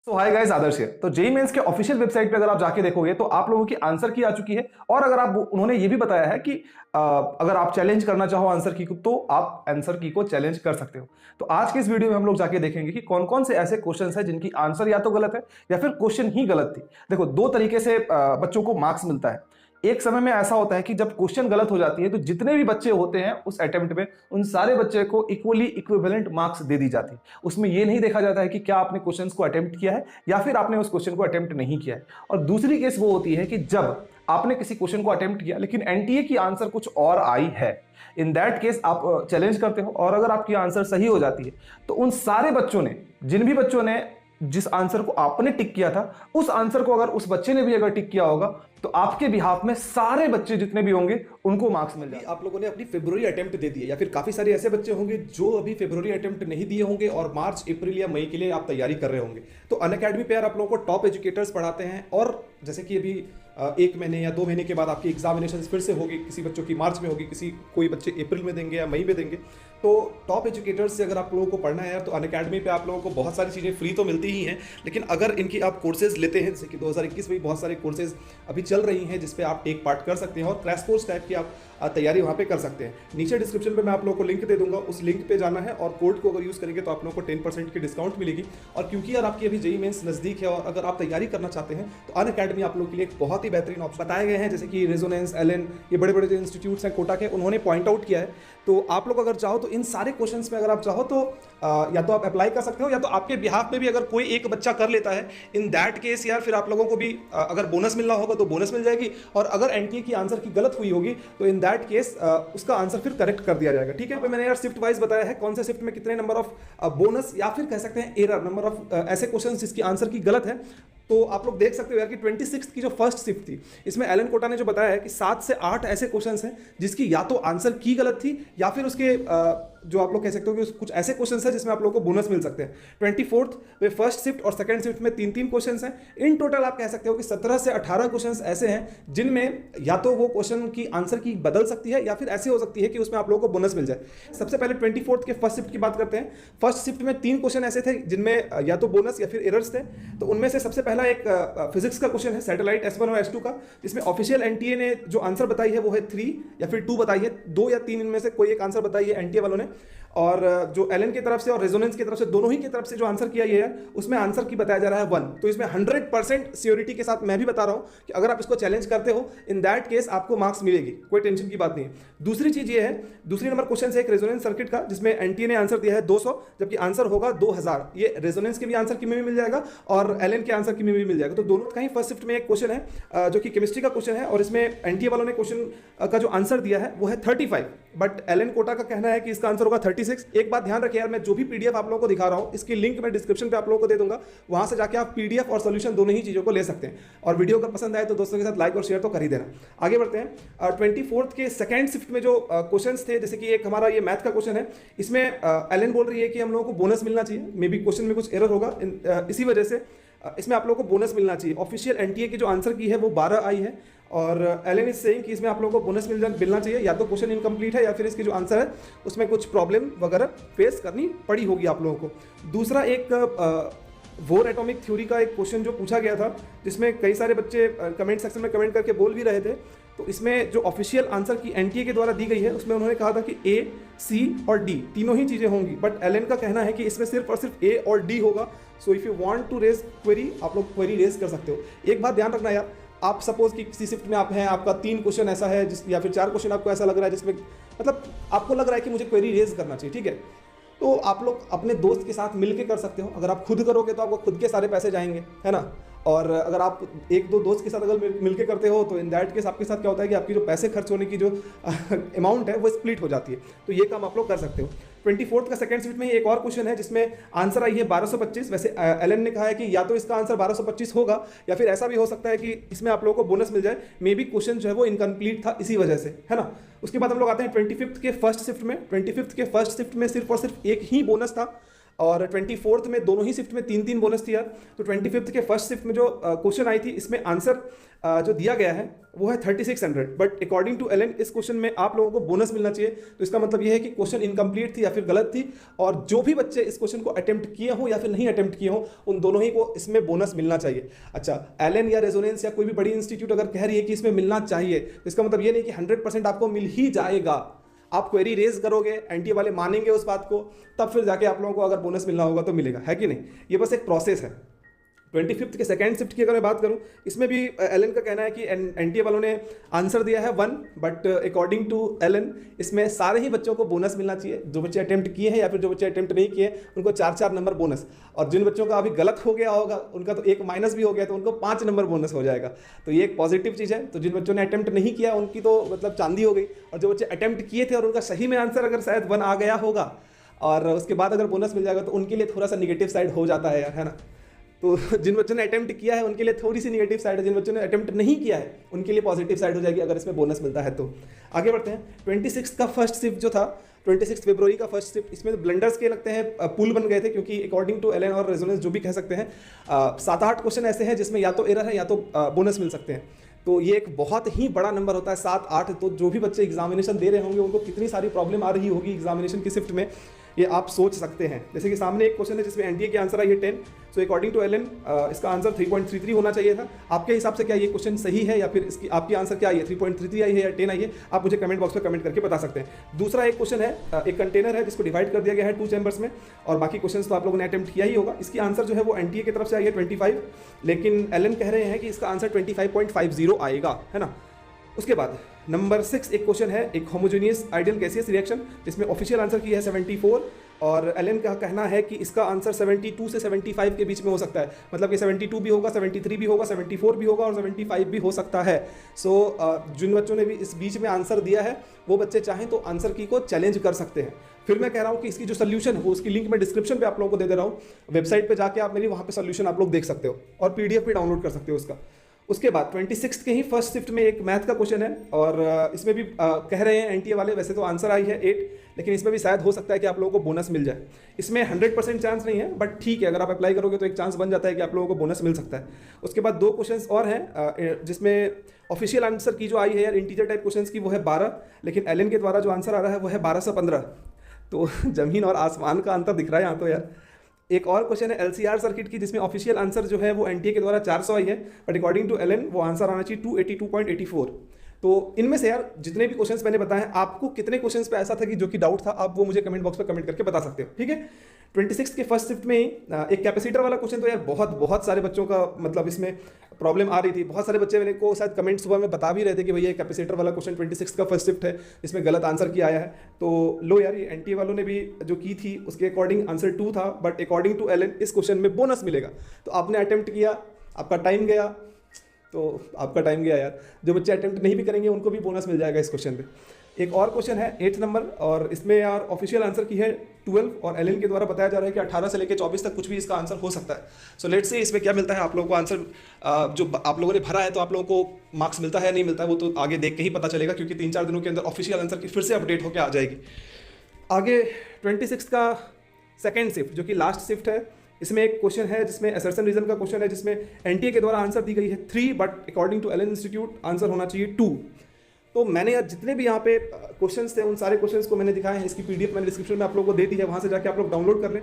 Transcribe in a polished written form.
तो hi guys, आदर्श है। तो जेईई मेंस के ऑफिशियल वेबसाइट पे अगर आप जाके देखोगे तो आप लोगों की आंसर की आ चुकी है। और अगर आप उन्होंने ये भी बताया है कि अगर आप चैलेंज करना चाहो आंसर की को तो आप आंसर की को चैलेंज कर सकते हो। तो आज के इस वीडियो में हम लोग जाके देखेंगे कि कौन कौन से ऐसे क्वेश्चंस हैं जिनकी आंसर या तो गलत है या फिर क्वेश्चन ही गलत थी। देखो, दो तरीके से बच्चों को मार्क्स मिलता है। एक समय में ऐसा होता है कि जब क्वेश्चन गलत हो जाती है तो जितने भी बच्चे होते हैं उस अटेम्प्ट में उन सारे बच्चे को इक्वली इक्विवेलेंट मार्क्स दे दी जाती है। उसमें यह नहीं देखा जाता है कि क्या आपने क्वेश्चंस को अटेम्प्ट किया है या फिर आपने उस क्वेश्चन को अटेम्प्ट नहीं किया है। और दूसरी केस वो होती है कि जब आपने किसी क्वेश्चन को अटेम्प्ट किया लेकिन एनटीए की आंसर कुछ और आई है। इन दैट केस आप चैलेंज करते हो और अगर आपकी आंसर सही हो जाती है तो उन सारे बच्चों ने, जिन भी बच्चों ने जिस आंसर को आपने टिक किया था उस आंसर को अगर उस बच्चे ने भी अगर टिक किया होगा तो आपके बिहाफ में सारे बच्चे जितने भी होंगे उनको मार्क्स मिल जाएंगे। आप लोगों ने अपनी फरवरी अटेम्प्ट दे दिए या फिर काफी सारे ऐसे बच्चे होंगे जो अभी फरवरी अटेम्प्ट नहीं दिए होंगे और मार्च, अप्रैल या मई के लिए आप तैयारी कर रहे होंगे। तो अनअकैडमी पे यार आप लोगों को टॉप एजुकेटर्स पढ़ाते हैं और जैसे कि अभी 1 महीने या 2 महीने के बाद आपकी एग्जामिनेशन फिर से होगी। किसी बच्चों की मार्च में होगी, कोई बच्चे अप्रैल में देंगे या मई में देंगे। तो टॉप एजुकेटर्स से अगर आप लोगों को पढ़ना है तो अनअकैडमी पे आप लोगों को बहुत सारी चीज़ें फ्री तो मिलती ही हैं, लेकिन अगर इनकी आप कोर्सेज लेते हैं, जैसे कि 2021 में बहुत सारे कोर्सेज अभी चल रही हैं जिस पे आप टेक पार्ट कर सकते हैं और क्रैश कोर्स टाइप की आप तैयारी वहाँ पे कर सकते हैं। नीचे डिस्क्रिप्शन पे मैं आप लोगों को लिंक दे दूंगा, उस लिंक पे जाना है और कोड को अगर यूज़ करेंगे तो आप लोगों को 10% की डिस्काउंट मिलेगी। और क्योंकि यार आपकी अभी जेईई मेंस नज़दीक है और अगर आप तैयारी करना चाहते हैं तो अनअकैडमी आप लोगों के लिए एक बहुत ही बेहतरीन ऑप्शन बताए गए हैं। जैसे कि रेजोनेंस, एलन, ये बड़े बड़े जो इंस्टीट्यूट्स हैं कोटा के, उन्होंने पॉइंट आउट किया है। तो आप लोग अगर चाहो तो इन सारे क्वेश्चंस में अगर आप चाहो तो या तो आप अप्लाई कर सकते हो या तो आपके बिहाफ में भी अगर कोई एक बच्चा कर लेता है, इन दैट केस यार फिर आप लोगों को भी अगर बोनस मिलना होगा तो बोनस मिल जाएगी। और अगर एनटीए की आंसर की गलत हुई होगी तो इन दैट केस उसका आंसर फिर करेक्ट कर दिया जाएगा। ठीक है, तो मैंने यार शिफ्ट वाइज बताया है कौन से शिफ्ट में कितने नंबर ऑफ बोनस या फिर कह सकते हैं एरर नंबर ऑफ ऐसे क्वेश्चन जिसकी आंसर की गलत है। तो आप लोग देख सकते हो यार कि 26 की जो फर्स्ट शिफ्ट थी इसमें एलन कोटा ने जो बताया है कि 7 से 8 ऐसे क्वेश्चंस हैं जिसकी या तो आंसर की गलत थी या फिर उसके जो आप लोग कह सकते हो कि कुछ ऐसे क्वेश्चंस हैं जिसमें आप लोगों को बोनस मिल सकते हैं। 24th में फर्स्ट शिफ्ट और सेकंड शिफ्ट में 3-3 क्वेश्चंस हैं। इन टोटल आप कह सकते हो कि 17 से 18 क्वेश्चंस ऐसे हैं जिनमें या तो वो क्वेश्चन की आंसर की बदल सकती है या फिर ऐसे हो सकती है कि उसमें आप लोगों को बोनस मिल जाए। सबसे पहले 24th के फर्स्ट शिफ्ट की बात करते हैं। फर्स्ट शिफ्ट में 3 क्वेश्चन ऐसे थे जिनमें या तो बोनस या फिर एरर्स थे। तो उनमें से सबसे पहला एक फिजिक्स का क्वेश्चन है, सैटेलाइट S1 और S2 का, जिसमें ऑफिशियल एनटीए ने जो आंसर बताई है वो है 3 या फिर 2 बताई है। 2 या 3 इनमें से कोई एक आंसर बताई है एनटीए वालों ने। और जो एलन की तरफ से और रेजोनेंस की तरफ से, दोनों ही की तरफ से जो आंसर किया ये है उसमें आंसर की बताया जा रहा है 1। तो इसमें 100% श्योरिटी के साथ मैं भी बता रहा हूं कि अगर आप इसको चैलेंज करते हो इन दैट केस आपको मार्क्स मिलेगी, कोई टेंशन की बात नहीं है। दूसरी चीज ये है, दूसरी नंबर क्वेश्चन है एक रेजोनेंस सर्किट का जिसमें एनटीए ने आंसर दिया है 200 जबकि आंसर होगा 2000। ये रेजोनेंस के भी आंसर की में भी मिल जाएगा और एलन के आंसर की में भी मिल जाएगा। तो दोनों का ही फर्स्ट शिफ्ट में एक क्वेश्चन है जो कि केमिस्ट्री का क्वेश्चन है और इसमें एनटीए वालों ने क्वेश्चन का जो आंसर दिया है वो है 35, बट एलन कोटा का कहना है कि इसका आंसर होगा 36। एक बात ध्यान रखिए यार, मैं जो भी पीडीएफ आप लोगों को दिखा रहा हूं इसकी लिंक मैं डिस्क्रिप्शन पे आप लोगों को दे दूंगा, वहां से जाके आप पीडीएफ और सॉल्यूशन दोनों ही चीजों को ले सकते हैं। और वीडियो अगर पसंद आए तो दोस्तों के साथ लाइक और शेयर तो कर ही देना। आगे बढ़ते हैं। 24th के सेकंड शिफ्ट में जो क्वेश्चंस थे, जैसे कि एक हमारा ये मैथ का क्वेश्चन है, इसमें एलन बोल रही है कि हम लोगों को बोनस मिलना चाहिए। मे बी क्वेश्चन में कुछ एरर होगा, इसी वजह से इसमें आप लोगों को बोनस मिलना चाहिए। ऑफिशियल एनटीए की जो आंसर की है वो 12 आई है और एलन इज सेइंग कि इसमें आप लोगों को बोनस मिलना चाहिए। या तो क्वेश्चन इनकम्प्लीट है या फिर इसकी जो आंसर है उसमें कुछ प्रॉब्लम वगैरह फेस करनी पड़ी होगी आप लोगों को। दूसरा एक वोर एटॉमिक थ्योरी का एक क्वेश्चन जो पूछा गया था जिसमें कई सारे बच्चे कमेंट सेक्शन में कमेंट करके बोल भी रहे थे। तो इसमें जो ऑफिशियल आंसर की एनटीए के द्वारा दी गई है उसमें उन्होंने कहा था कि ए, सी और डी तीनों ही चीज़ें होंगी, बट एलन का कहना है कि इसमें सिर्फ और सिर्फ ए और डी होगा। So if you want to raise query, आप लोग क्वेरी रेज कर सकते हो। एक बात ध्यान रखना यार, आप सपोज कि किसी शिफ्ट में आप हैं, आपका 3 क्वेश्चन ऐसा है या फिर 4 क्वेश्चन आपको ऐसा लग रहा है जिसमें मतलब आपको लग रहा है कि मुझे क्वेरी रेज करना चाहिए, ठीक है, तो आप लोग अपने दोस्त के साथ मिलके कर सकते हो। अगर आप खुद करोगे तो आपको खुद के सारे पैसे जाएंगे, है ना। और अगर आप 1-2 दोस्त के साथ अगर मिलके करते हो तो इन दैट केस आपके साथ क्या होता है कि आपकी जो पैसे खर्च होने की जो अमाउंट है वो स्प्लिट हो जाती है। तो ये काम आप लोग कर सकते हो। 24th का सेकंड शिफ्ट में एक और क्वेश्चन है जिसमें आंसर आई है 1225। वैसे एलन ने कहा है कि या तो इसका आंसर 1225 होगा या फिर ऐसा भी हो सकता है कि इसमें आप लोगों को बोनस मिल जाए। मे बी क्वेश्चन जो है वो इनकम्प्लीट था इसी वजह से, है ना। उसके बाद हम लोग आते हैं 25th के फर्स्ट शिफ्ट में। 25th के फर्स्ट शिफ्ट में सिर्फ और सिर्फ एक ही बोनस था और 24th में दोनों ही शिफ्ट में 3-3 बोनस थी यार। तो 25th के फर्स्ट शिफ्ट में जो क्वेश्चन आई थी, इसमें आंसर जो दिया गया है वो है 3600, बट अकॉर्डिंग टू एलन इस क्वेश्चन में आप लोगों को बोनस मिलना चाहिए। तो इसका मतलब ये है कि क्वेश्चन इनकम्प्लीट थी या फिर गलत थी, और जो भी बच्चे इस क्वेश्चन को अटेम्प्ट किए हो या फिर नहीं अटेम्प्ट किए हो, उन दोनों ही को इसमें बोनस मिलना चाहिए। अच्छा, एलन या रेजोनेंस या कोई भी बड़ी इंस्टीट्यूट अगर कह रही है कि इसमें मिलना चाहिए, तो इसका मतलब ये नहीं कि 100% आपको मिल ही जाएगा। आप क्वेरी रेज करोगे, एनटीए वाले मानेंगे उस बात को, तब फिर जाके आप लोगों को अगर बोनस मिलना होगा तो मिलेगा, है कि नहीं। ये बस एक प्रोसेस है। 25th के सेकेंड शिफ्ट की अगर मैं बात करूं, इसमें भी एलन का कहना है कि एनटीए वालों ने आंसर दिया है 1, बट अकॉर्डिंग टू एलन इसमें सारे ही बच्चों को बोनस मिलना चाहिए। जो बच्चे अटेम्प्ट किए हैं या फिर जो बच्चे अटेम्प्ट नहीं किए, उनको 4-4 नंबर बोनस, और जिन बच्चों का अभी गलत हो गया होगा उनका तो 1 माइनस भी हो गया, तो उनको 5 नंबर बोनस हो जाएगा। तो ये एक पॉजिटिव चीज़ है। तो जिन बच्चों ने अटेम्प्ट नहीं किया उनकी तो मतलब चांदी हो गई, और जो बच्चे अटेम्प्ट किए थे और उनका सही में आंसर अगर शायद 1 आ गया होगा और उसके बाद अगर बोनस मिल जाएगा, तो उनके लिए थोड़ा सा निगेटिव साइड हो जाता है यार, है ना। तो जिन बच्चों ने अटेम्प्ट किया है उनके लिए थोड़ी सी निगेटिव साइड है, जिन बच्चों ने अटेम्प्ट नहीं किया है उनके लिए पॉजिटिव साइड हो जाएगी अगर इसमें बोनस मिलता है। तो आगे बढ़ते हैं। 26 का फर्स्ट शिफ्ट जो था, 26 फरवरी का फर्स्ट शिफ्ट, इसमें ब्लंडर्स के लगते हैं पुल बन गए थे, क्योंकि अकॉर्डिंग टू एलन और रेजोनेंस जो भी कह सकते हैं, 7-8 क्वेश्चन ऐसे हैं जिसमें या तो एरर है या तो बोनस मिल सकते हैं। तो ये एक बहुत ही बड़ा नंबर होता है 7-8। तो जो भी बच्चे एग्जामिनेशन दे रहे होंगे उनको कितनी सारी प्रॉब्लम आ रही होगी एग्जामिनेशन की शिफ्ट में, ये आप सोच सकते हैं। जैसे कि सामने एक क्वेश्चन है जिसमें एनटीए की आंसर आई है 10, सो अकॉर्डिंग टू एलन इसका आंसर 3.33 होना चाहिए था। आपके हिसाब से क्या ये क्वेश्चन सही है, या फिर इसकी आपकी आंसर क्या आई है, 3.33 आई है या 10 आई है, आप मुझे कमेंट बॉक्स में कमेंट करके बता सकते हैं। दूसरा एक क्वेश्चन है, एक कंटेनर है जिसको डिवाइड कर दिया गया है 2 चैम्बर्स में, और बाकी क्वेश्चन तो आप लोगों ने अटेम्प्ट किया ही होगा। इसकी आंसर जो है वो एनटीए की तरफ से आई है 25, लेकिन एलन कह रहे हैं कि इसका आंसर 25.50 आएगा, है ना। उसके बाद नंबर 6 एक क्वेश्चन है, एक होमोजेनियस आइडियल गैसियस रिएक्शन, जिसमें ऑफिशियल आंसर की है 74, और एलन का कहना है कि इसका आंसर 72 से 75 के बीच में हो सकता है। मतलब कि 72 भी होगा, 73 भी होगा, 74 भी होगा और 75 भी हो सकता है। सो जिन बच्चों ने भी इस बीच में आंसर दिया है वो बच्चे चाहें तो आंसर की को चैलेंज कर सकते हैं। फिर मैं कह रहा हूँ कि इसकी जो सोल्यूशन है वो उसकी लिंक मैं डिस्क्रिप्शन पे आप लोगों को दे दे रहा हूँ। वेबसाइट पे जाके आप मेरी वहाँ पे सोल्यूशन आप लोग देख सकते हो और पीडीएफ भी डाउनलोड कर सकते हो उसका। उसके बाद 26 के ही फर्स्ट शिफ्ट में एक मैथ का क्वेश्चन है, और इसमें भी कह रहे हैं एनटीए वाले, वैसे तो आंसर आई है 8, लेकिन इसमें भी शायद हो सकता है कि आप लोगों को बोनस मिल जाए। इसमें 100% चांस नहीं है, बट ठीक है, अगर आप अप्लाई करोगे तो एक चांस बन जाता है कि आप लोगों को बोनस मिल सकता है। उसके बाद 2 क्वेश्चंस और हैं जिसमें ऑफिशियल आंसर की जो आई है यार इंटीजर टाइप क्वेश्चंस की वो है 12, लेकिन एलन के द्वारा जो आंसर आ रहा है वो है 12 से 15। तो जमीन और आसमान का अंतर दिख रहा है यहाँ तो यार। एक और क्वेश्चन है एलसीआर सर्किट की, जिसमें ऑफिशियल आंसर जो है वो एनटीए के द्वारा 400 आई है, बट अकॉर्डिंग टू एलन वो आंसर आना चाहिए 282.84। तो इनमें से यार जितने भी क्वेश्चंस मैंने बताए हैं, आपको कितने क्वेश्चंस पे ऐसा था कि जो कि डाउट था, आप वो मुझे कमेंट बॉक्स पे कमेंट करके बता सकते हो, ठीक है। 26 के फर्स्ट शिफ्ट में एक कैपेसिटर वाला क्वेश्चन, तो यार बहुत सारे बच्चों का मतलब इसमें प्रॉब्लम आ रही थी। बहुत सारे बच्चे मेरे को शायद कमेंट सुबह में बता भी रहे थे कि भैया कैपेसिटर वाला क्वेश्चन 26 का फर्स्ट शिफ्ट है, इसमें गलत आंसर किया आया है। तो लो यार, ये एनटीए वालों ने भी जो की थी उसके अकॉर्डिंग आंसर 2 था, बट अकॉर्डिंग टू एलन इस क्वेश्चन में बोनस मिलेगा। तो आपने अटेम्प्ट किया, आपका टाइम गया, तो आपका टाइम गया यार। जो बच्चे अटेम्प्ट नहीं भी करेंगे उनको भी बोनस मिल जाएगा इस क्वेश्चन पे। एक और क्वेश्चन है 8 नंबर, और इसमें यार ऑफिशियल आंसर की है 12, और एलन के द्वारा बताया जा रहा है कि 18 से लेकर 24 तक कुछ भी इसका आंसर हो सकता है। सो लेट्स से इसमें क्या मिलता है आप लोगों को आंसर, जो आप लोगों ने भरा है तो आप लोगों को मार्क्स मिलता है या नहीं मिलता है वो तो आगे देख के ही पता चलेगा, क्योंकि 3-4 दिनों के अंदर ऑफिशियल आंसर की फिर से अपडेट होकर आ जाएगी। आगे 26 का सेकेंड शिफ्ट जो कि लास्ट शिफ्ट है, इसमें एक क्वेश्चन है जिसमें असर्शन रीजन का क्वेश्चन है, जिसमें एनटीए के द्वारा आंसर दी गई है 3, but according to Allen institute answer होना चाहिए 2। तो मैंने यार जितने भी यहाँ पे क्वेश्चंस थे उन सारे क्वेश्चंस को मैंने दिखाए हैं, इसकी पीडीएफ मैंने डिस्क्रिप्शन में आप लोगों को दे दी है, वहाँ से जाके आप लोग डाउनलोड कर लें।